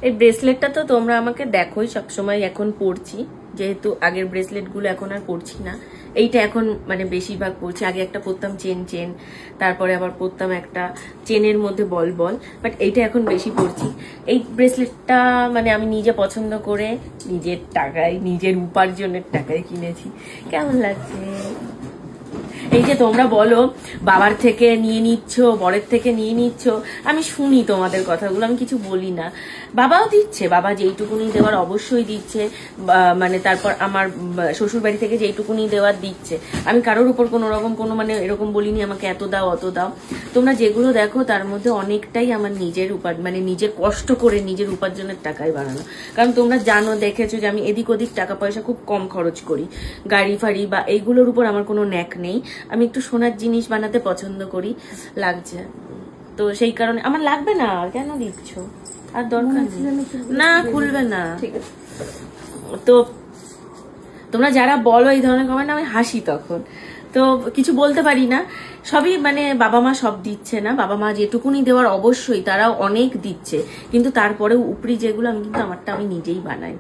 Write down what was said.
এই ব্রেসলেটটা তো তোমরা আমাকে দেখোই সবসময়, এখন পরছি, যেহেতু আগের ব্রেসলেট গুলো এখন আর পরছি না, এইটা এখন মানে বেশিরভাগ পরছি। আগে একটা পরতাম চেন, তারপরে আবার পরতাম একটা চেনের মধ্যে বল, বাট এইটা এখন বেশি পরছি। এই ব্রেসলেটটা মানে আমি নিজে পছন্দ করে নিজের টাকায়, নিজের উপার্জনের টাকায় কিনেছি। কেমন লাগছে? এই যে তোমরা বলো বাবার থেকে নিয়ে নিচ্ছ, বরের থেকে নিয়ে নিচ্ছ, আমি শুনি তোমাদের কথাগুলো, আমি কিছু বলি না। বাবাও দিচ্ছে, বাবা যেইটুকুনি দেওয়ার অবশ্যই দিচ্ছে, মানে তারপর আমার শ্বশুর বাড়ি থেকে যেইটুকুনি দেওয়ার দিচ্ছে। আমি কারোর উপর কোনো রকম কোনো মানে এরকম বলিনি আমাকে এত দাও অত দাও। তোমরা যেগুলো দেখো তার মধ্যে অনেকটাই আমার নিজের মানে নিজের কষ্ট করে নিজের উপার্জনের টাকায় বানানো। কারণ তোমরা জানো, দেখেছো যে আমি এদিক ওদিক টাকা পয়সা খুব কম খরচ করি, গাড়ি ফাড়ি বা এইগুলোর উপর আমার কোনো ন্যাক নেই। আমি একটু সোনার জিনিস বানাতে পছন্দ করি। লাগছে তো সেই কারণে। আমার লাগবে না, কেন দিচ্ছ? আর দরকার না, খুলবে না। ঠিক আছে, তো তোমরা যারা বলো এই ধরনের কমেন্ট, আমি হাসি তখন, তো কিছু বলতে পারি না। সবই মানে বাবা মা সব দিচ্ছে না, বাবা মা যেটুকুনি দেওয়ার অবশ্যই তারাও অনেক দিচ্ছে, কিন্তু তারপরেও উপরি যেগুলো আমি কিন্তু আমারটা আমি নিজেই বানাই।